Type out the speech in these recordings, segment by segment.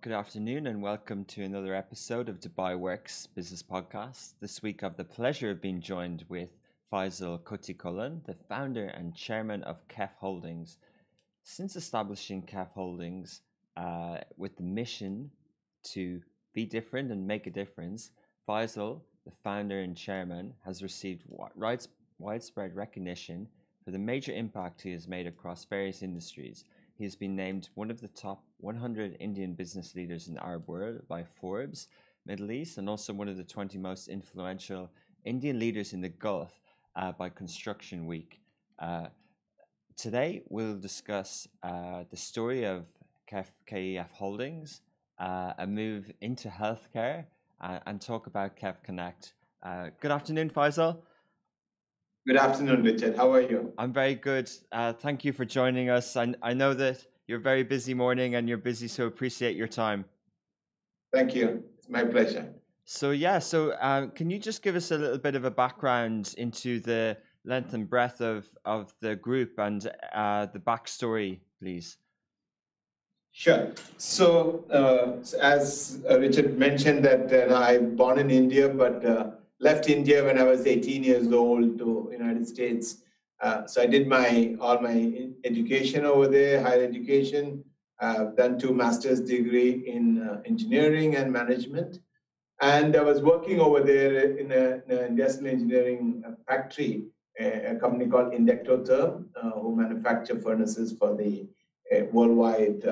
Good afternoon and welcome to another episode of Dubai Works Business Podcast. This week I've the pleasure of being joined with Faizal Kottikollon, the founder and chairman of KEF Holdings. Since establishing KEF Holdings with the mission to be different and make a difference, Faizal, the founder and chairman, has received widespread recognition for the major impact he has made across various industries. He has been named one of the top 100 Indian business leaders in the Arab world by Forbes, Middle East, and also one of the 20 most influential Indian leaders in the Gulf by Construction Week. Today, we'll discuss the story of KEF Holdings, a move into healthcare, and talk about KEF Connect. Good afternoon, Faizal. Good afternoon, Richard. How are you? I'm very good. Thank you for joining us. I know that you're a very busy morning and you're busy, so appreciate your time. Thank you. It's my pleasure. So can you just give us a little bit of a background into the length and breadth of the group and the backstory, please? Sure. So, as Richard mentioned, that I'm born in India, but left India when I was 18 years old to United States. So I did all my education over there, higher education. I've done 2 master's degree in engineering and management. And I was working over there in an industrial engineering factory, a company called Indectotherm, who manufacture furnaces for the worldwide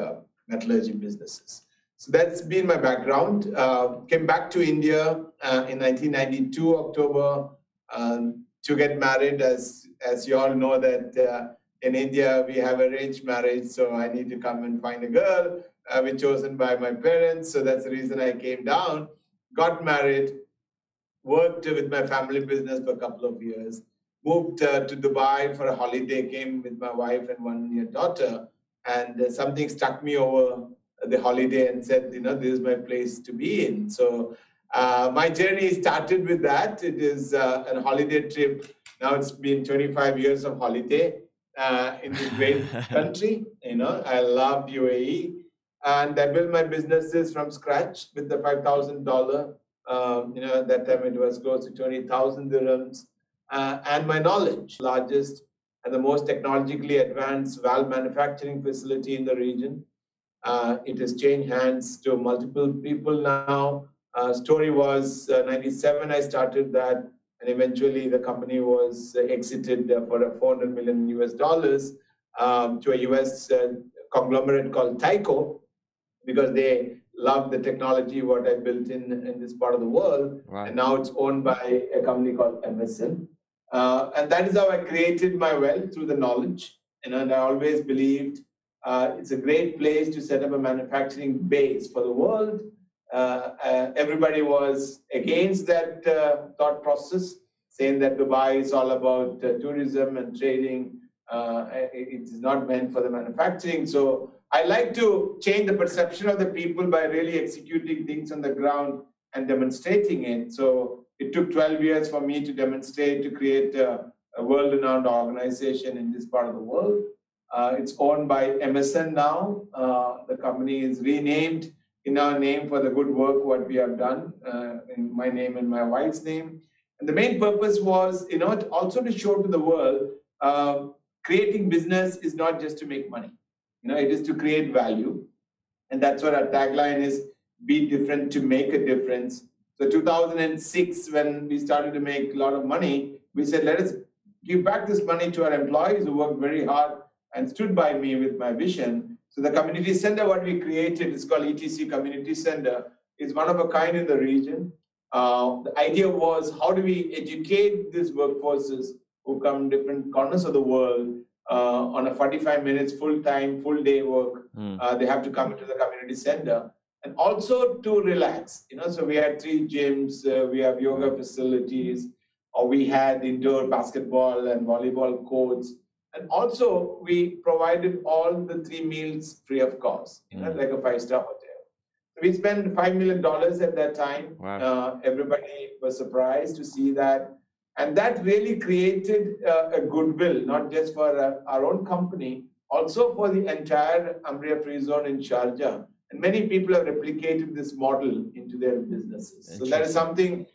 metallurgy businesses. So that's been my background. Came back to India in 1992, October, to get married. As you all know that in India, we have arranged marriage. So I need to come and find a girl. I was chosen by my parents. So that's the reason I came down, got married, worked with my family business for a couple of years, moved to Dubai for a holiday, came with my wife and 1-year daughter. And something struck me over the holiday and said, this is my place to be in. So my journey started with that. It is a holiday trip. Now it's been 25 years of holiday in this great country. I love UAE. And I built my businesses from scratch with the $5,000. At that time it was close to 20,000 dirhams. And my knowledge, largest and the most technologically advanced valve manufacturing facility in the region. It has changed hands to multiple people now. Story was 97, I started that, and eventually the company was exited for a $400 million to a US conglomerate called Tyco, because they love the technology, what I built in this part of the world. Wow. And now it's owned by a company called Emerson. And that is how I created my wealth, through the knowledge. And I always believed it's a great place to set up a manufacturing base for the world. Everybody was against that thought process, saying that Dubai is all about tourism and trading. It is not meant for the manufacturing. So I like to change the perception of the people by really executing things on the ground and demonstrating it. So it took 12 years for me to demonstrate, to create a world-renowned organization in this part of the world. It's owned by Emerson now. The company is renamed in our name for the good work what we have done, in my name and my wife's name. And the main purpose was, also to show to the world, creating business is not just to make money. It is to create value. And that's what our tagline is: be different to make a difference. So 2006, when we started to make a lot of money, we said, let us give back this money to our employees who worked very hard and stood by me with my vision. So the community center, what we created, is called ETC Community Center. It's one of a kind in the region. The idea was, how do we educate these workforces who come different corners of the world on a 45 minutes, full-time, full-day work. They have to come into the community center. And also to relax. So we had 3 gyms, we have yoga facilities, or we had indoor basketball and volleyball courts. And also we provided all the 3 meals free of cost, like a 5-star hotel. So we spent $5 million at that time. Wow. Everybody was surprised to see that. And that really created a goodwill, not just for our own company, also for the entire Umbrella Free Zone in Sharjah. And many people have replicated this model into their businesses. So that is something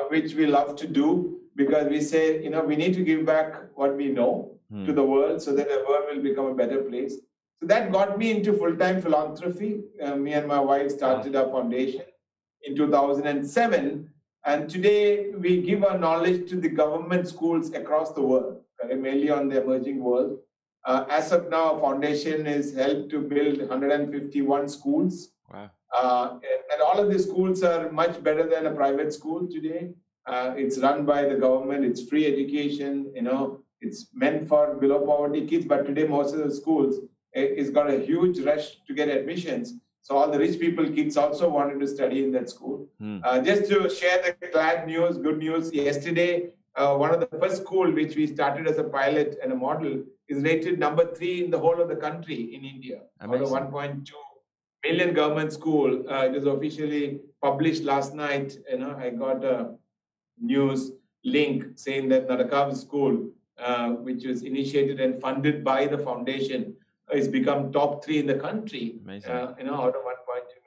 which we love to do, because we say, we need to give back what we know to the world so that the world will become a better place. So that got me into full-time philanthropy. Me and my wife started our foundation in 2007. And today we give our knowledge to the government schools across the world, mainly on the emerging world. As of now, our foundation has helped to build 151 schools. Wow. And all of these schools are much better than a private school today. It's run by the government. It's free education. It's meant for below poverty kids. But today, most of the schools it's got a huge rush to get admissions. So all the rich people kids also wanted to study in that school. Just to share the glad news, good news. Yesterday, one of the first school which we started as a pilot and a model is rated number 3 in the whole of the country in India. Amazing. Out of 1.2 million government school. It was officially published last night. I got a news link saying that Narakav School, which was initiated and funded by the foundation, has become top 3 in the country. Amazing. Out of 1.2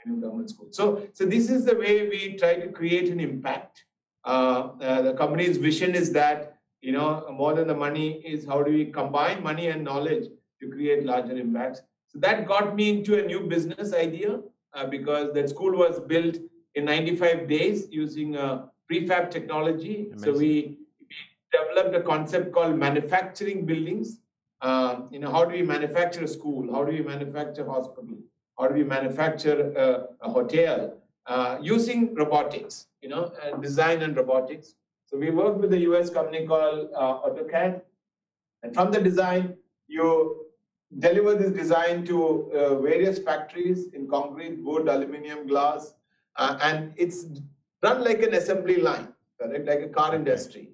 million government schools. So this is the way we try to create an impact. The company's vision is that more than the money is how do we combine money and knowledge to create larger impacts. So that got me into a new business idea because that school was built in 95 days using prefab technology. Amazing. So we developed a concept called manufacturing buildings. How do we manufacture a school? How do we manufacture a hospital? How do we manufacture a hotel? Using robotics, design and robotics. So we work with a US company called AutoCAD. And from the design, you deliver this design to various factories in concrete, wood, aluminum, glass. And it's run like an assembly line, correct? Like a car industry.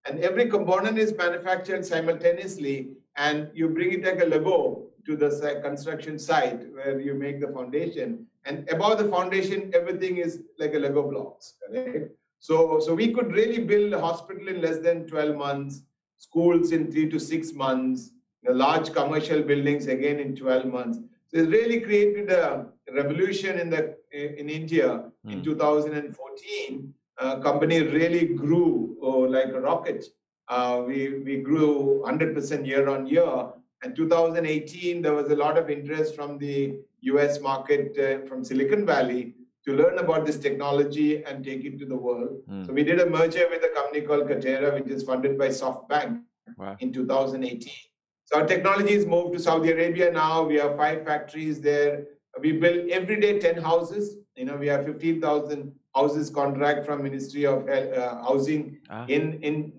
And every component is manufactured simultaneously, and you bring it like a Lego to the construction site where you make the foundation. And above the foundation, everything is like a Lego blocks, correct? So we could really build a hospital in less than 12 months, schools in 3 to 6 months, large commercial buildings again in 12 months. So it really created a revolution in India in 2014. Company really grew like a rocket. We grew 100% year on year. And 2018, there was a lot of interest from the US market, from Silicon Valley, to learn about this technology and take it to the world. So we did a merger with a company called Katera, which is funded by SoftBank in 2018. So our technology is moved to Saudi Arabia now. We have 5 factories there. We build every day 10 houses. We have 15,000 houses contract from Ministry of Housing in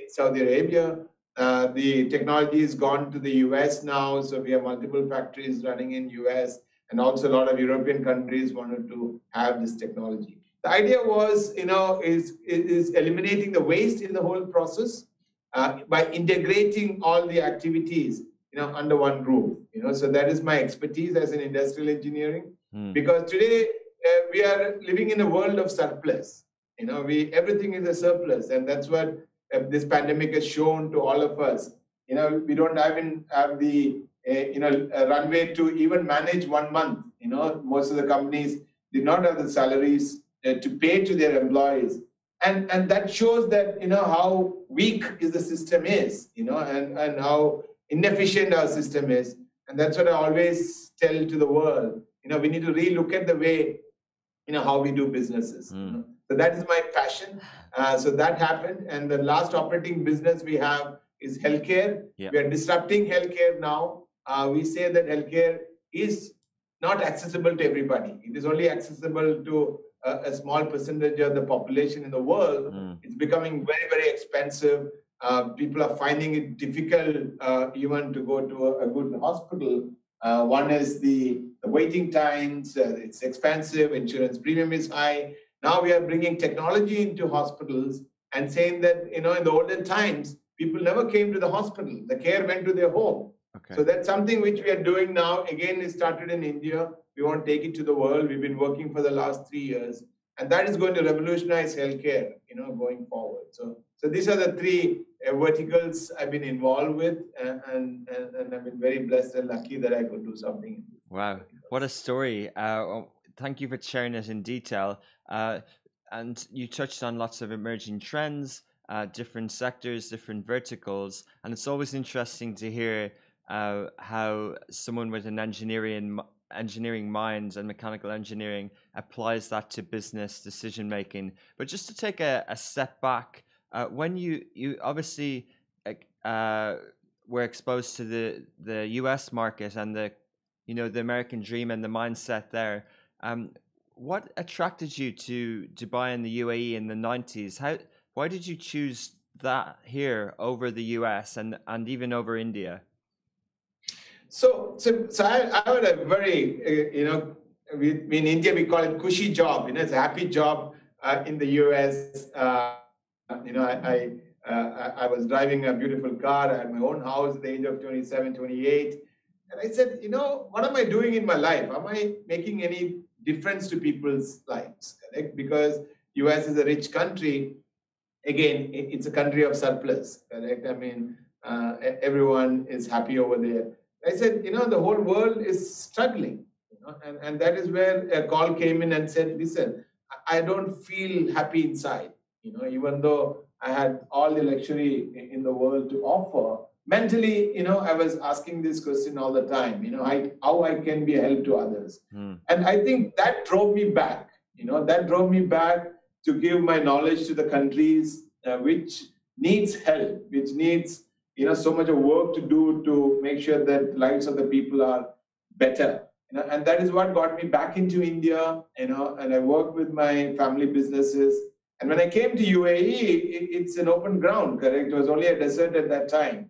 Saudi Arabia. The technology has gone to the US now, so we have multiple factories running in US, and also a lot of European countries wanted to have this technology. The idea was, is eliminating the waste in the whole process by integrating all the activities, under one roof. So that is my expertise as an industrial engineering, because today we are living in a world of surplus. Everything is a surplus, and that's what this pandemic has shown to all of us. We don't even have the runway to even manage 1 month. Most of the companies did not have the salaries to pay to their employees, and that shows that how weak is the system is, and how inefficient our system is. And that's what I always tell to the world. We need to relook at the way how we do businesses. So that is my passion. So that happened. And the last operating business we have is healthcare. Yep. We are disrupting healthcare now. We say that healthcare is not accessible to everybody. It is only accessible to a small percentage of the population in the world. It's becoming very, very expensive. People are finding it difficult even to go to a good hospital. One is the waiting times, it's expensive, insurance premium is high. Now we are bringing technology into hospitals and saying that, in the olden times, people never came to the hospital. The care went to their home. Okay. So that's something which we are doing now. Again, it started in India. We want to take it to the world. We've been working for the last 3 years. And that is going to revolutionize healthcare, going forward. So these are the 3 verticals I've been involved with, and I've been very blessed and lucky that I could do something in this. Wow, what a story. Thank you for sharing it in detail. And you touched on lots of emerging trends, different sectors, different verticals. And it's always interesting to hear how someone with an engineering mind and mechanical engineering applies that to business decision making. But just to take a step back, when you obviously uh, were exposed to the US market and the American dream and the mindset there. What attracted you to Dubai and the UAE in the 90s? Why did you choose that here over the US and even over India? So I had a very, in India we call it cushy job. It's a happy job in the US. I was driving a beautiful car. I had my own house at the age of 27, 28. And I said, what am I doing in my life? Am I making any difference to people's lives? Correct? Because US is a rich country. Again, it's a country of surplus. Correct? I mean, everyone is happy over there. I said, the whole world is struggling. And that is where a call came in and said, listen, I don't feel happy inside. Even though I had all the luxury in the world to offer, mentally, I was asking this question all the time, how I can be a help to others. And I think that drove me back, to give my knowledge to the countries which needs help, which needs, so much of work to do to make sure that lives of the people are better. And that is what got me back into India, and I worked with my family businesses. And when I came to UAE, it's an open ground, correct? It was only a desert at that time.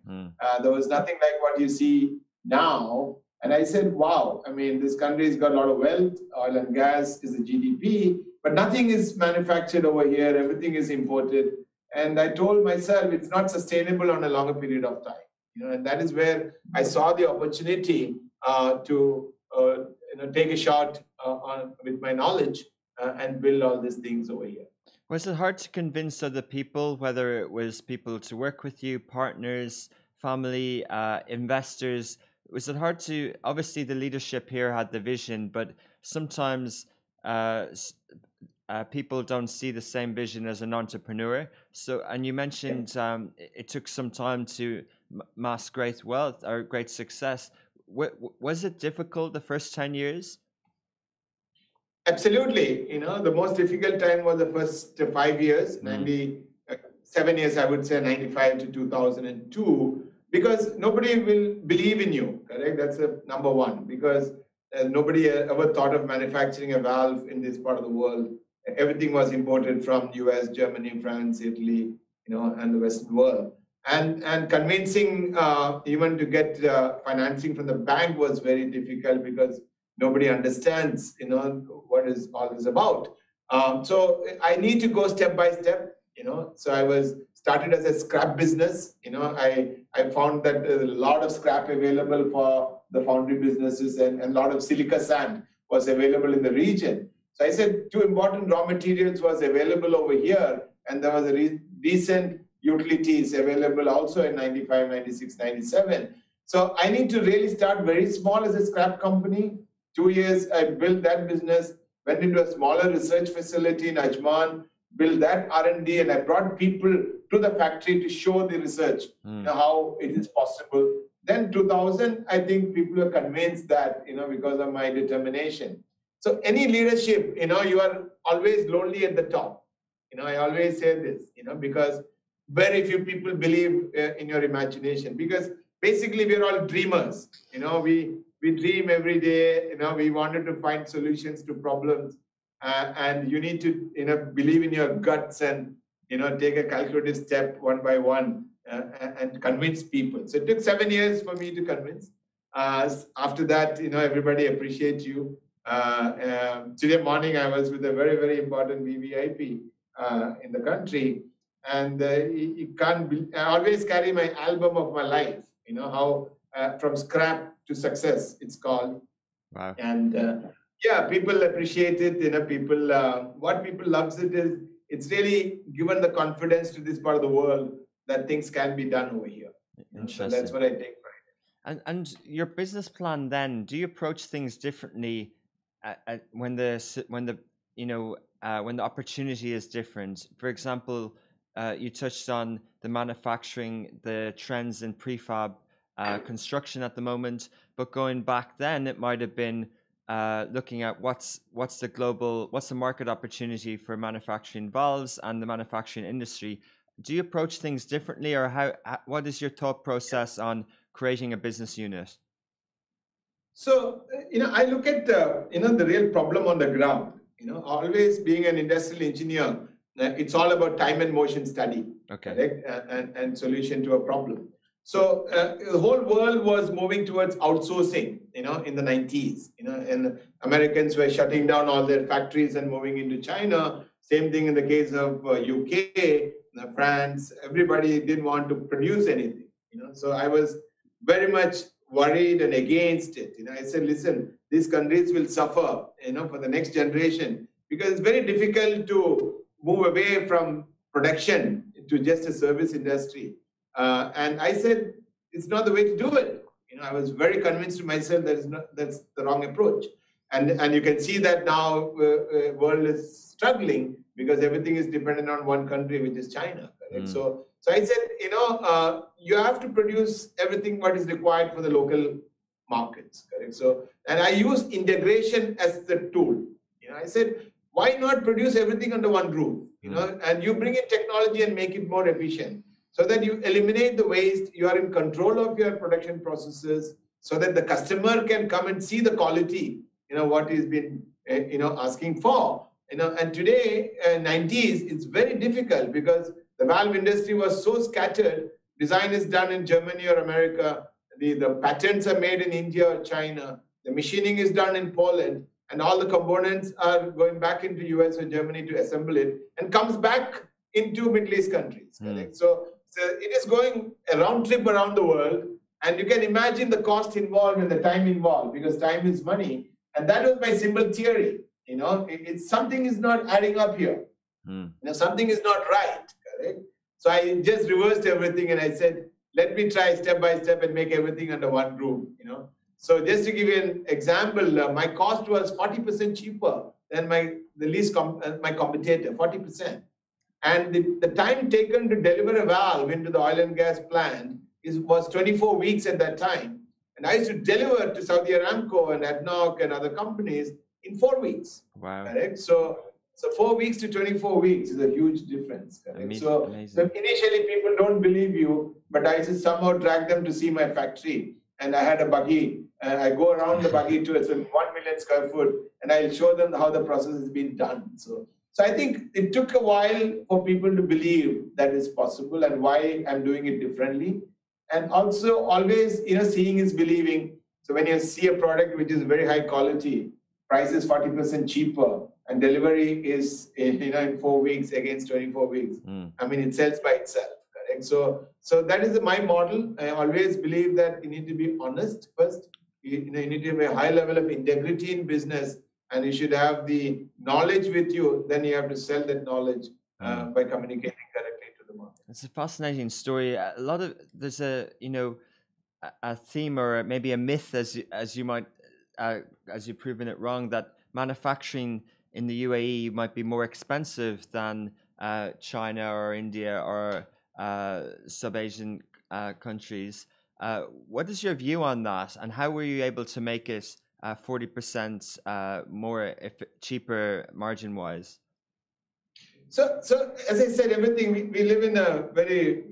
There was nothing like what you see now. And I said, wow, I mean, this country's got a lot of wealth. Oil and gas is the GDP, but nothing is manufactured over here. Everything is imported. And I told myself it's not sustainable on a longer period of time. And that is where I saw the opportunity to take a shot with my knowledge and build all these things over here. Was it hard to convince other people, whether it was people to work with you, partners, family, investors? Was it hard to, obviously the leadership here had the vision, but sometimes people don't see the same vision as an entrepreneur. So, and you mentioned it took some time to mass great wealth or great success. Was it difficult the first 10 years? Absolutely. The most difficult time was the first 5 years, 7 years, I would say 95 to 2002, because nobody will believe in you, correct? That's the number one, because nobody ever thought of manufacturing a valve in this part of the world. Everything was imported from US, Germany, France, Italy, and the Western world. And convincing even to get financing from the bank was very difficult because nobody understands, what is all this about. So I need to go step by step, So I was started as a scrap business. I found that a lot of scrap available for the foundry businesses and a lot of silica sand was available in the region. So I said two important raw materials was available over here, and there was a decent utilities available also in 95, 96, 97. So I need to really start very small as a scrap company. 2 years, I built that business, went into a smaller research facility in Ajman, built that R&D, and I brought people to the factory to show the research, how it is possible. Then 2000, I think people are convinced that, because of my determination. So any leadership, you are always lonely at the top. I always say this, because very few people believe in your imagination, because basically we're all dreamers. We dream every day. We wanted to find solutions to problems, and you need to believe in your guts and take a calculated step one by one and convince people. So it took 7 years for me to convince. After that, everybody appreciates you. Today morning, I was with a very, very important VVIP in the country, and you can't. I always carry my album of my life. How from scrap to success, it's called. Wow. And people appreciate it. People. What people loves it is it's really given the confidence to this part of the world that things can be done over here. Interesting. So that's what I take. And your business plan then, do you approach things differently when the when the opportunity is different? For example, you touched on the manufacturing, the trends in prefab construction at the moment, but going back then, it might have been looking at what's the market opportunity for manufacturing valves and the manufacturing industry. Do you approach things differently, or what is your thought process on creating a business unit? So, I look at, the real problem on the ground. Always being an industrial engineer, it's all about time and motion study, Okay. correct? And solution to a problem. So the whole world was moving towards outsourcing, in the 90s, and Americans were shutting down all their factories and moving into China. Same thing in the case of UK, France, everybody didn't want to produce anything, So I was very much worried and against it. I said, listen, these countries will suffer, for the next generation, because it's very difficult to move away from production to just a service industry. And I said, it's not the way to do it. I was very convinced to myself that's the wrong approach. And you can see that now world is struggling because everything is dependent on one country, which is China. Correct? So I said, you have to produce everything what is required for the local markets. Correct? So, and I use integration as the tool. I said, why not produce everything under one roof? And you bring in technology and make it more efficient, so that you eliminate the waste. You are in control of your production processes, so that the customer can come and see the quality, what he's been, asking for. And today, 90s, it's very difficult because the valve industry was so scattered. Design is done in Germany or America. The patents are made in India or China. The machining is done in Poland. And all the components are going back into US or Germany to assemble it, and comes back into Middle East countries. Correct? So it is going a round trip around the world. And you can imagine the cost involved and the time involved, because time is money. And that was my simple theory. It's something is not adding up here. Something is not right. Correct? So I just reversed everything and I said, let me try step by step and make everything under one roof. So just to give you an example, my cost was 40% cheaper than my competitor, 40%. And the time taken to deliver a valve into the oil and gas plant was 24 weeks at that time. And I used to deliver to Saudi Aramco and ADNOC and other companies in 4 weeks. Wow. Correct? So 4 weeks to 24 weeks is a huge difference. Correct? So initially people don't believe you, but I just somehow drag them to see my factory. And I had a buggy. And I go around the buggy to it's 1 million square foot, and I'll show them how the process has been done. So I think it took a while for people to believe that it's possible and why I'm doing it differently. And also always, seeing is believing. So when you see a product which is very high quality, price is 40% cheaper, and delivery is in 4 weeks against 24 weeks. I mean, it sells by itself. Correct? So that is my model. I always believe that you need to be honest first. You need to have a high level of integrity in business, and you should have the knowledge with you. Then you have to sell that knowledge by communicating correctly to the market. It's a fascinating story. There's a theme, or maybe a myth, as you've proven it wrong, that manufacturing in the UAE might be more expensive than China or India or sub-Asian countries. What is your view on that, and how were you able to make it 40% more cheaper margin-wise? So as I said, everything we live in a very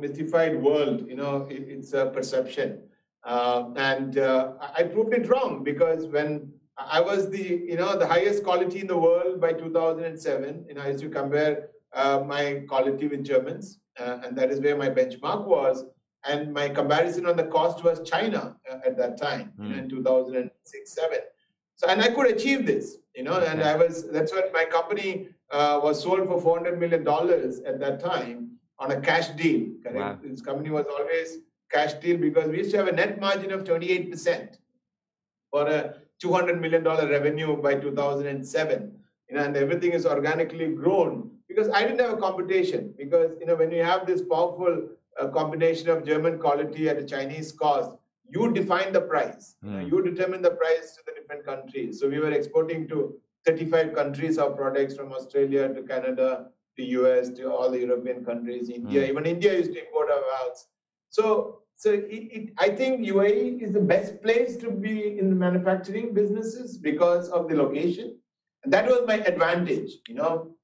mystified world. It's a perception, and I proved it wrong, because when I was the highest quality in the world by 2007, I used to compare my quality with Germans, and that is where my benchmark was. And my comparison on the cost was China at that time, in 2006-07. So, and I could achieve this, and that's what my company was sold for $400 million at that time on a cash deal. Correct? Wow. This company was always cash deal, because we used to have a net margin of 28% for a $200 million revenue by 2007. And everything is organically grown because I didn't have a competition. Because when you have this powerful combination of German quality at a Chinese cost, you define the price. You determine the price to the different countries. So we were exporting to 35 countries our products, from Australia to Canada to US to all the European countries, India. Even India used to import our valves. I think UAE is the best place to be in the manufacturing businesses because of the location. And that was my advantage.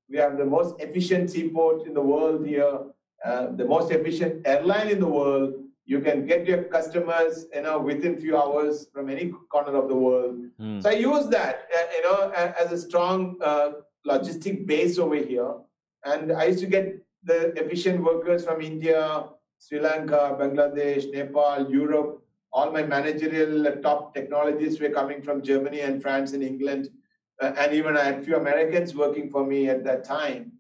We have the most efficient seaport in the world here, the most efficient airline in the world. You can get your customers, within few hours from any corner of the world. So I use that, as a strong logistic base over here. And I used to get the efficient workers from India, Sri Lanka, Bangladesh, Nepal, Europe. All my managerial top technologists were coming from Germany and France and England. And even I had a few Americans working for me at that time.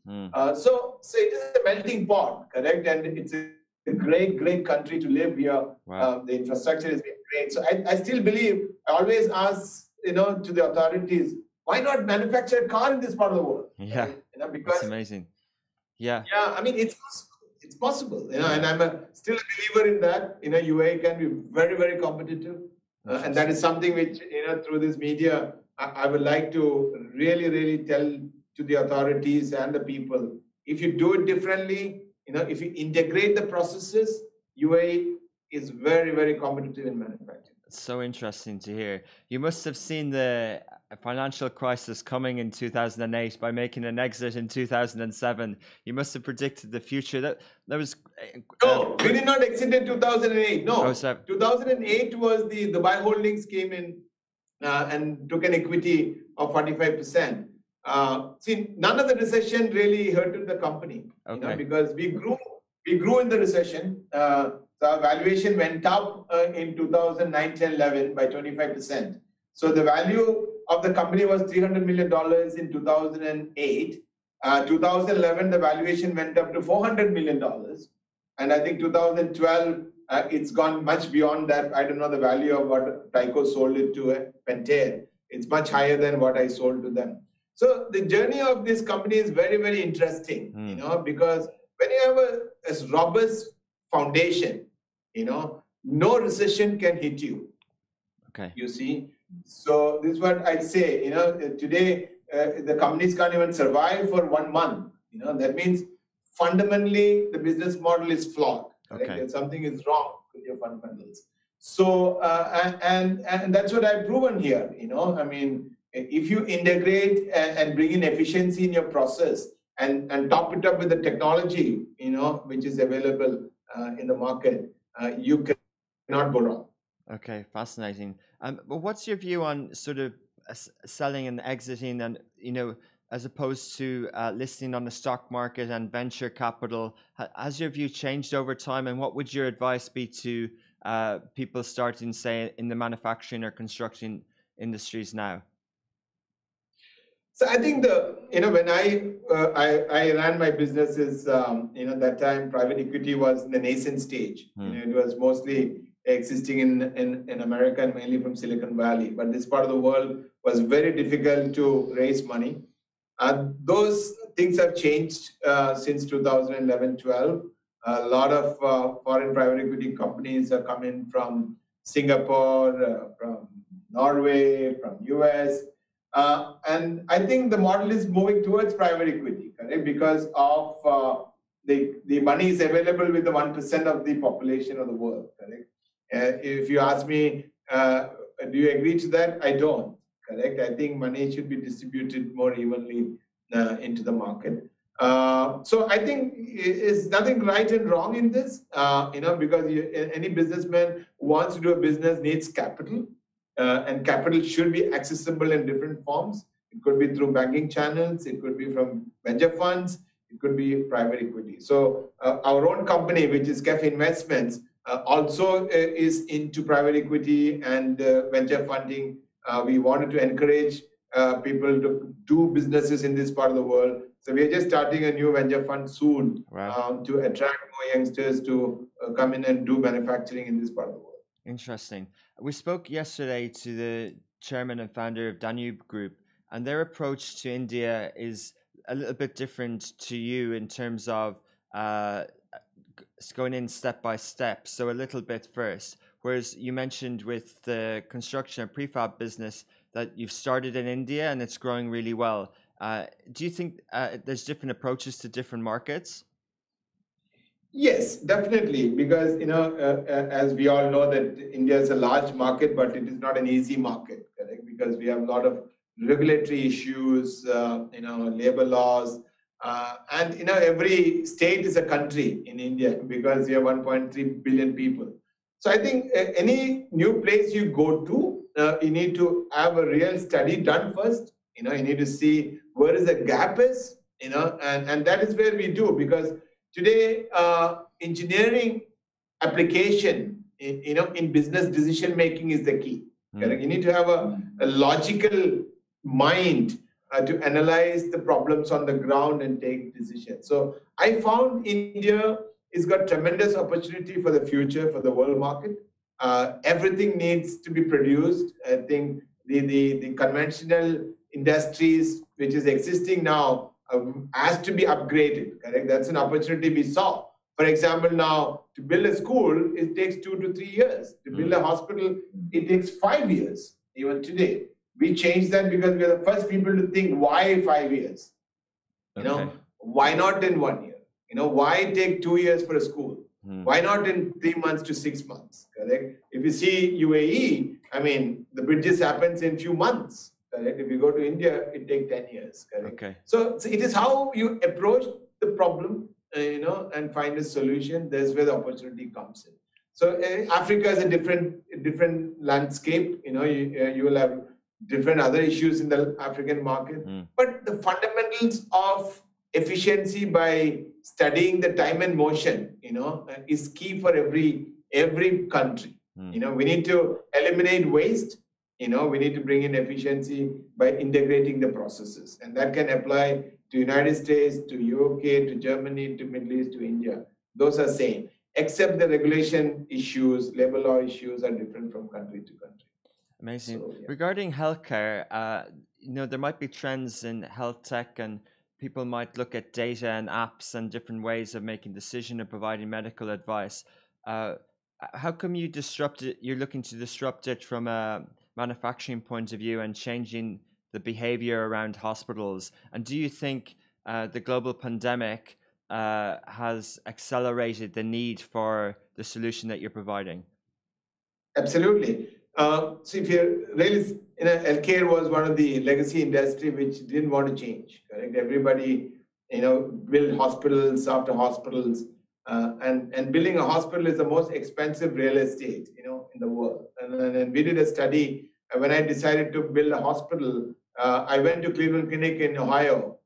So it is a melting pot, correct? And it's a great, great country to live here. Wow. The infrastructure has been great. So I still believe, I always ask, to the authorities, why not manufacture a car in this part of the world? Yeah, right? Because that's amazing. Yeah. Yeah, I mean, it's possible, and I'm still a believer in that. UAE can be very, very competitive. And that is something which, through this media, I would like to really, really tell to the authorities and the people. If you do it differently, if you integrate the processes, UAE is very, very competitive in manufacturing. It's so interesting to hear. You must have seen the financial crisis coming in 2008 by making an exit in 2007. You must have predicted the future. That was... No, we did not exit in 2008. No, 2008 was the Dubai Holdings came in and took an equity of 45%. See, none of the recession really hurted the company, because we grew in the recession. So our valuation went up in 2009, 10, 11 by 25%. So the value of the company was $300 million in 2008. 2011, the valuation went up to $400 million. And I think 2012, it's gone much beyond that. I don't know the value of what Tyco sold it to Pentair. It's much higher than what I sold to them. So the journey of this company is very, very interesting, because when you have a robust foundation, no recession can hit you. Okay. You see? So this is what I'd say, today the companies can't even survive for 1 month. That means fundamentally the business model is flawed. Okay. Something is wrong with your fundamentals. So, and that's what I've proven here. I mean, if you integrate and bring in efficiency in your process and top it up with the technology, which is available in the market, you cannot go wrong. Okay, fascinating. But what's your view on sort of selling and exiting, and as opposed to listing on the stock market and venture capital? Has your view changed over time, and what would your advice be to people starting, say, in the manufacturing or construction industries now? So I think when I ran my businesses, that time private equity was in the nascent stage. It was mostly existing in America and mainly from Silicon Valley. But this part of the world was very difficult to raise money. Those things have changed since 2011-12. A lot of foreign private equity companies are coming from Singapore, from Norway, from US. And I think the model is moving towards private equity, correct? Because of the money is available with the 1% of the population of the world, correct? If you ask me, do you agree to that? I don't, correct? I think money should be distributed more evenly into the market. So I think it's nothing right and wrong in this, because any businessman who wants to do a business needs capital. And capital should be accessible in different forms. It could be through banking channels, it could be from venture funds, it could be private equity. So our own company, which is KEF Investments, also is into private equity and venture funding. We wanted to encourage people to do businesses in this part of the world. So we are just starting a new venture fund soon. Wow. To attract more youngsters to come in and do manufacturing in this part of the world. Interesting. We spoke yesterday to the chairman and founder of Danube Group, and their approach to India is a little bit different to you in terms of going in step by step. So a little bit first. Whereas you mentioned with the construction and prefab business that you've started in India and it's growing really well. Do you think there's different approaches to different markets? Yes, definitely, because as we all know that India is a large market, but it is not an easy market, correct? Because we have a lot of regulatory issues, labor laws, and every state is a country in India because we have 1.3 billion people. So I think any new place you go to, you need to have a real study done first. You need to see where is the gap is, and that is where we do, because today, engineering application, in business decision making is the key. Correct? You need to have a logical mind to analyze the problems on the ground and take decisions. So I found India has got tremendous opportunity for the future, for the world market. Everything needs to be produced. I think the conventional industries which is existing now has to be upgraded, correct? That's an opportunity we saw. For example, now to build a school, it takes 2 to 3 years. To build a hospital, it takes 5 years, even today. We changed that because we are the first people to think, why 5 years? Why not in 1 year? Why take 2 years for a school? Why not in 3 months to 6 months, correct? If you see UAE, the bridges happens in few months. Correct? If you go to India, it takes 10 years. Correct? Okay. So it is how you approach the problem, and find a solution. That's where the opportunity comes in. So Africa is a different landscape. You will have different other issues in the African market. But the fundamentals of efficiency by studying the time and motion, is key for every country. We need to eliminate waste. We need to bring in efficiency by integrating the processes. And that can apply to United States, to UK, to Germany, to Middle East, to India. Those are same, except the regulation issues, labor law issues are different from country to country. Amazing. So, yeah. Regarding healthcare, there might be trends in health tech, and people might look at data and apps and different ways of making decisions and providing medical advice. How come you disrupt it? You're looking to disrupt it from a manufacturing point of view and changing the behavior around hospitals? And do you think the global pandemic has accelerated the need for the solution that you're providing? Absolutely. So if you really, healthcare was one of the legacy industry which didn't want to change. Correct? Everybody, build hospitals after hospitals, and building a hospital is the most expensive real estate, in the world. And we did a study when I decided to build a hospital. I went to Cleveland Clinic in Ohio,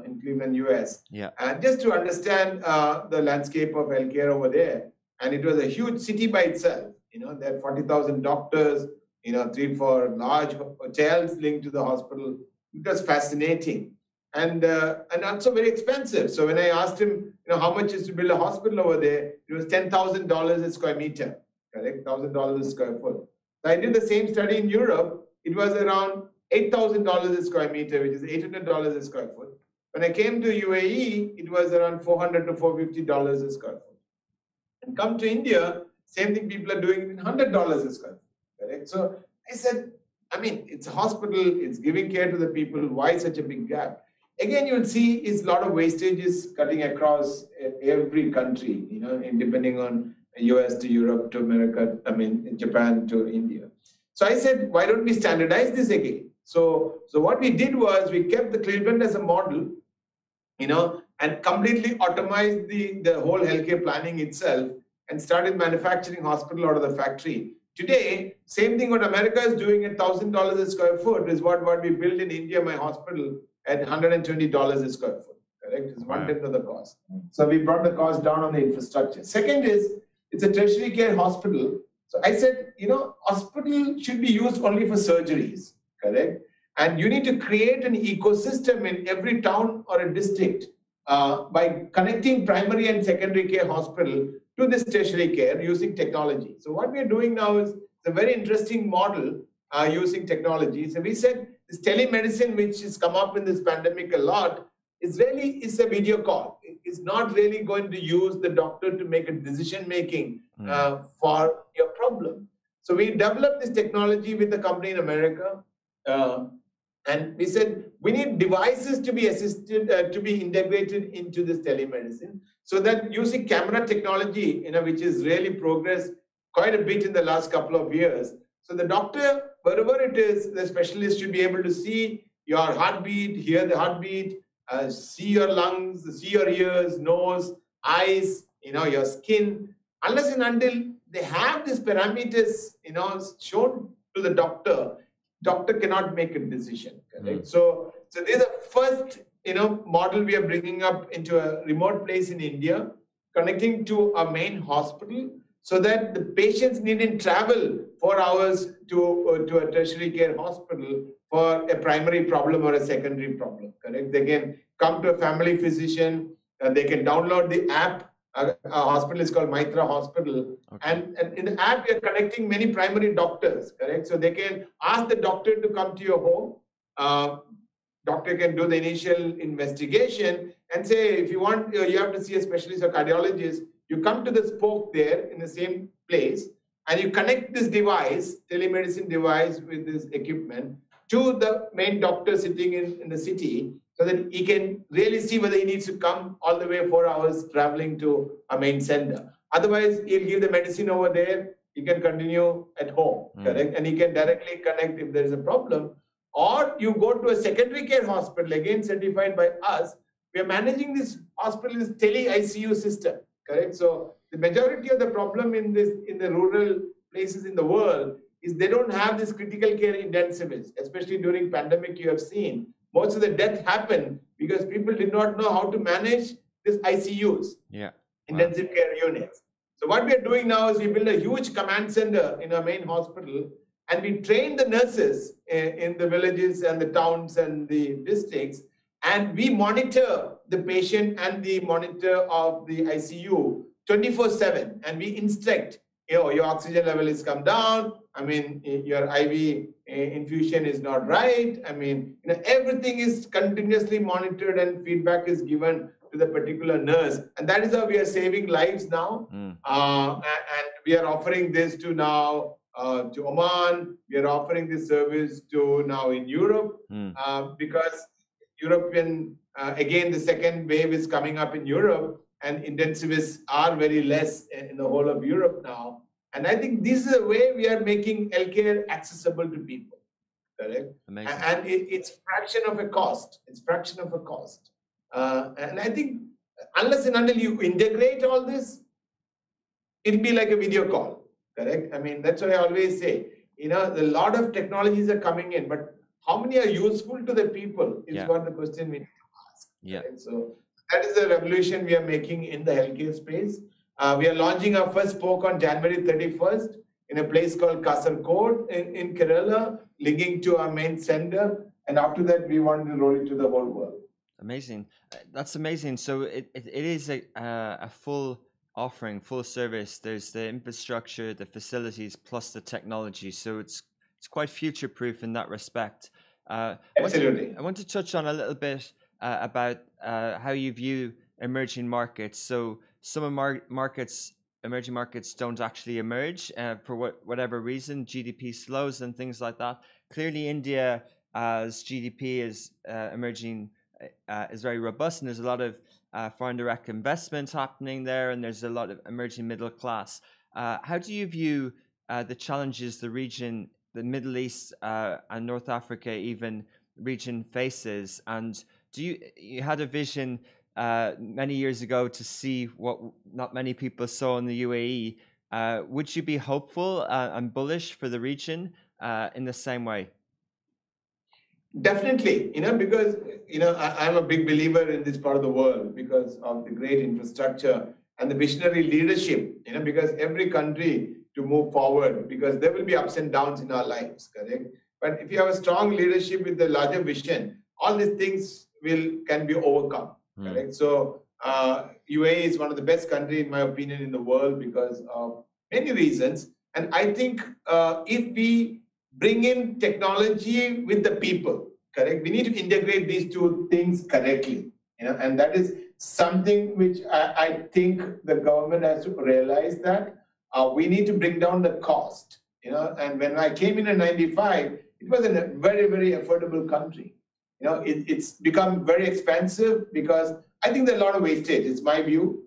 in Cleveland, US, and just to understand the landscape of healthcare over there. And it was a huge city by itself. There are 40,000 doctors, 3-4 large hotels linked to the hospital. It was fascinating and also very expensive. So when I asked him, how much is to build a hospital over there, it was $10,000 a square meter, correct? $1,000 a square foot. So I did the same study in Europe. It was around $8,000 a square meter, which is $800 a square foot. When I came to UAE, it was around $400 to $450 a square foot. And come to India, same thing people are doing in $100 a square foot, correct? So I said, it's a hospital, it's giving care to the people. Why such a big gap? Again, you'll see is a lot of wastages cutting across every country, depending on US to Europe to America, Japan to India. So I said, why don't we standardize this again? So what we did was we kept the Cleveland as a model, and completely automized the whole healthcare planning itself and started manufacturing hospital out of the factory. Today, same thing what America is doing at $1,000 a square foot is what we built in India, my hospital, at $120 a square foot, correct? It's 1/10 of the cost. So we brought the cost down on the infrastructure. Second is, it's a tertiary care hospital. So I said, hospital should be used only for surgeries, correct? And you need to create an ecosystem in every town or a district by connecting primary and secondary care hospital to this tertiary care using technology. So what we are doing now is a very interesting model using technology. So we said this telemedicine, which has come up in this pandemic a lot, is a video call. is not really going to use the doctor to make a decision making for your problem. So we developed this technology with a company in America, and we said we need devices to be assisted, to be integrated into this telemedicine, so that using camera technology, which has really progressed quite a bit in the last couple of years. So the doctor, wherever it is, the specialist should be able to see your heartbeat, hear the heartbeat, see your lungs, see your ears, nose, eyes, your skin. Unless and until they have these parameters, shown to the doctor cannot make a decision. Correct? So this is the first, model we are bringing up into a remote place in India, connecting to a main hospital, so that the patients needn't travel 4 hours to a tertiary care hospital for a primary problem or a secondary problem. Correct? They can come to a family physician. They can download the app. A hospital is called Maitra Hospital. Okay. And in the app, we are connecting many primary doctors. Correct? So they can ask the doctor to come to your home. Doctor can do the initial investigation and say, if you want, you have to see a specialist or cardiologist, you come to the spoke there in the same place, and you connect this device, telemedicine device, with this equipment to the main doctor sitting in the city, so that he can really see whether he needs to come all the way 4 hours traveling to a main center. Otherwise, he'll give the medicine over there. He can continue at home, correct? And he can directly connect if there is a problem. Or you go to a secondary care hospital, again certified by us. We are managing this hospital, this tele-ICU system, correct? So the majority of the problem in the rural places in the world is they don't have this critical care intensivists, especially during pandemic. You have seen most of the death happened because people did not know how to manage this ICUs, intensive care units. So what we are doing now is we build a huge command center in our main hospital, and we train the nurses in the villages and the towns and the districts, and we monitor the patient and the monitor of the ICU 24/7, and we instruct, your oxygen level has come down. Your IV infusion is not right. Everything is continuously monitored and feedback is given to the particular nurse. And that is how we are saving lives now. And we are offering this to now to Oman. We are offering this service to now in Europe because European, again, the second wave is coming up in Europe, and intensivists are very less in the whole of Europe now. And I think this is a way we are making healthcare accessible to people. Correct? Amazing. And it's fraction of a cost. It's fraction of a cost. And I think unless and until you integrate all this, it'll be like a video call. Correct? That's what I always say. A lot of technologies are coming in, but how many are useful to the people is what the question we need to ask. Yeah. Right? So that is the revolution we are making in the healthcare space. We are launching our first spoke on January 31st in a place called Kasaragod in Kerala, linking to our main center. And after that, we want to roll it to the whole world. Amazing. That's amazing. So it is a full offering, full service. There's the infrastructure, the facilities, plus the technology. So it's quite future-proof in that respect. Absolutely. I want to touch on a little bit about how you view emerging markets. So some emerging markets don't actually emerge for whatever reason. GDP slows and things like that. Clearly, India, as GDP is emerging, is very robust, and there's a lot of foreign direct investment happening there, and there's a lot of emerging middle class. How do you view the challenges the region, the Middle East and North Africa even region faces? And you had a vision many years ago to see what not many people saw in the UAE. Would you be hopeful and bullish for the region in the same way? Definitely, because, I'm a big believer in this part of the world because of the great infrastructure and the visionary leadership, because every country to move forward, because there will be ups and downs in our lives, correct? But if you have a strong leadership with the larger vision, all these things can be overcome, correct? So UAE is one of the best countries, in my opinion, in the world because of many reasons. And I think if we bring in technology with the people, correct? We need to integrate these two things correctly, and that is something which I think the government has to realize that we need to bring down the cost. And when I came in 95, it was in a very, very affordable country. It's become very expensive because I think there's a lot of wastage. It's my view,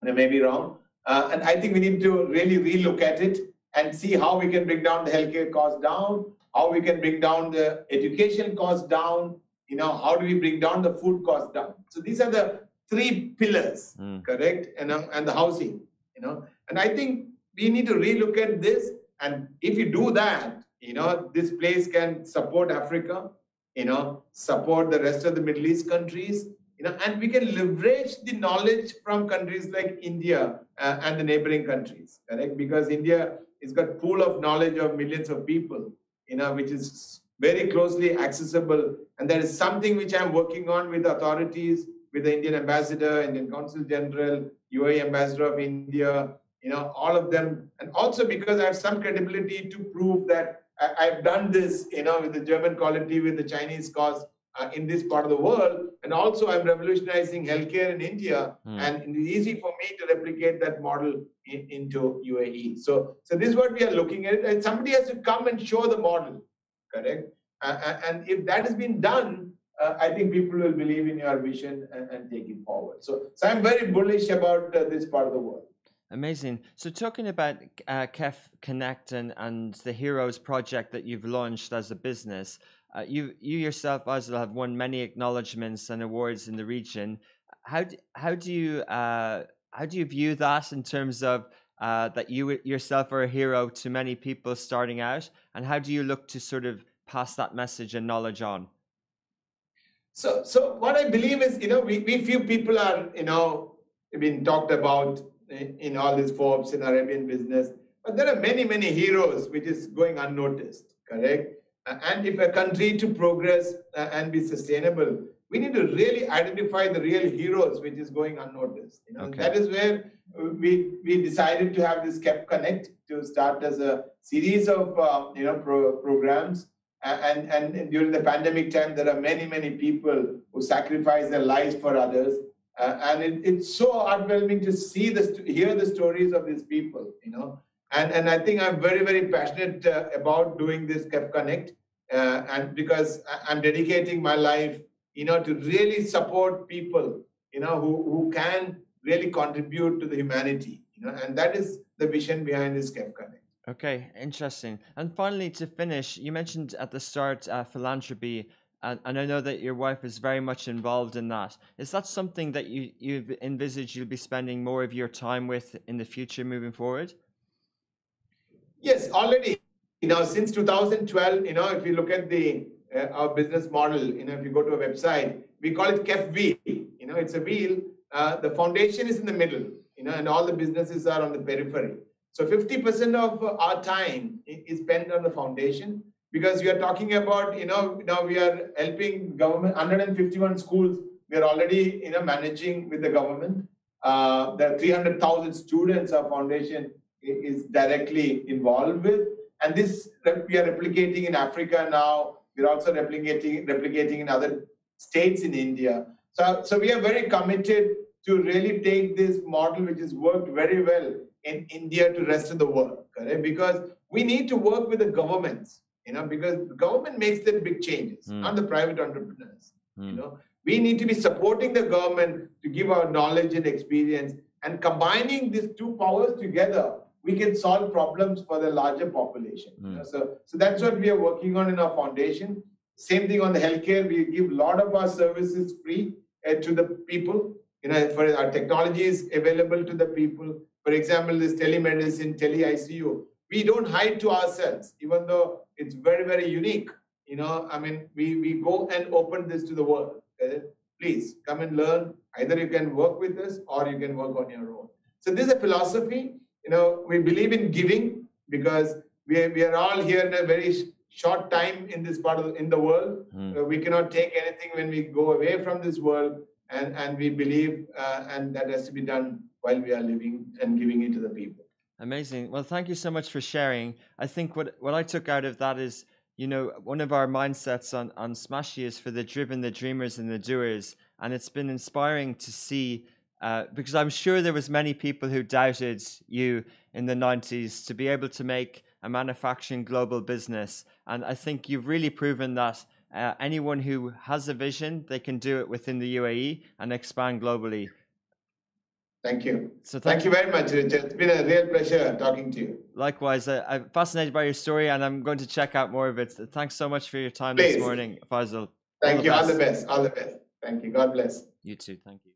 and I may be wrong. And I think we need to really relook at it and see how we can bring down the healthcare costs down, how we can bring down the education costs down, how do we bring down the food costs down. So these are the three pillars, correct? And the housing, and I think we need to relook at this. And if you do that, this place can support Africa, support the rest of the Middle East countries, and we can leverage the knowledge from countries like India and the neighboring countries, correct? Because India has got pool of knowledge of millions of people, which is very closely accessible. And that is something which I'm working on with authorities, with the Indian ambassador, Indian Consul General, UAE ambassador of India, all of them. And also because I have some credibility to prove that I've done this, with the German quality, with the Chinese cost in this part of the world. And also I'm revolutionizing healthcare in India. And it's easy for me to replicate that model into UAE. So this is what we are looking at. And somebody has to come and show the model, correct? And if that has been done, I think people will believe in your vision and take it forward. So I'm very bullish about this part of the world. Amazing. So talking about KEF Connect and the Heroes project that you've launched as a business, you yourself, Faizal, have won many acknowledgements and awards in the region. How do you view that in terms of that you yourself are a hero to many people starting out, and how do you look to sort of pass that message and knowledge on? So what I believe is, we few people are, been talked about in all these Forbes in Arabian business, but there are many, many heroes which is going unnoticed, correct? And if a country to progress and be sustainable, we need to really identify the real heroes which is going unnoticed. Okay. That is where we decided to have this KEF Connect to start as a series of programs. And during the pandemic time, there are many, many people who sacrifice their lives for others. And it's so heartwarming to hear the stories of these people, And I think I'm very, very passionate about doing this KEF Connect, and because I'm dedicating my life, to really support people, who can really contribute to the humanity, and that is the vision behind this KEF Connect. Okay, interesting. And finally, to finish, you mentioned at the start philanthropy. And I know that your wife is very much involved in that. Is that something that you've envisaged you'll be spending more of your time with in the future moving forward? Yes, already. Since 2012, if you look at our business model, if you go to a website, we call it KEF Wheel. It's a wheel. The foundation is in the middle, and all the businesses are on the periphery. So 50% of our time is spent on the foundation. Because we are talking about, now we are helping government, 151 schools, we are already, managing with the government. There are 300,000 students our foundation is directly involved with. And this we are replicating in Africa now. We're also replicating in other states in India. So we are very committed to really take this model, which has worked very well in India, to the rest of the world. Correct? Because we need to work with the governments. Because the government makes the big changes, not the private entrepreneurs. We need to be supporting the government to give our knowledge and experience, and combining these two powers together, we can solve problems for the larger population. So that's what we are working on in our foundation. Same thing on the healthcare. We give a lot of our services free to the people. For our technology is available to the people. For example, this telemedicine, tele-ICU. We don't hide to ourselves, even though it's very, very unique. We go and open this to the world. Please come and learn. Either you can work with us or you can work on your own. So this is a philosophy. We believe in giving because we are all here in a very short time in this part in the world. We cannot take anything when we go away from this world, and we believe, and that has to be done while we are living and giving it to the people. Amazing. Well, thank you so much for sharing. I think what I took out of that is, one of our mindsets on Smashi is for the driven, the dreamers, and the doers. and it's been inspiring to see, because I'm sure there was many people who doubted you in the 90s to be able to make a manufacturing global business. And I think you've really proven that anyone who has a vision, they can do it within the UAE and expand globally. Thank you. So thank you very much, Richard. It's been a real pleasure talking to you. Likewise, I'm fascinated by your story, and I'm going to check out more of it. Thanks so much for your time Please. this morning, Faizal. Thank you. All the best. All the best. Thank you. God bless. You too. Thank you.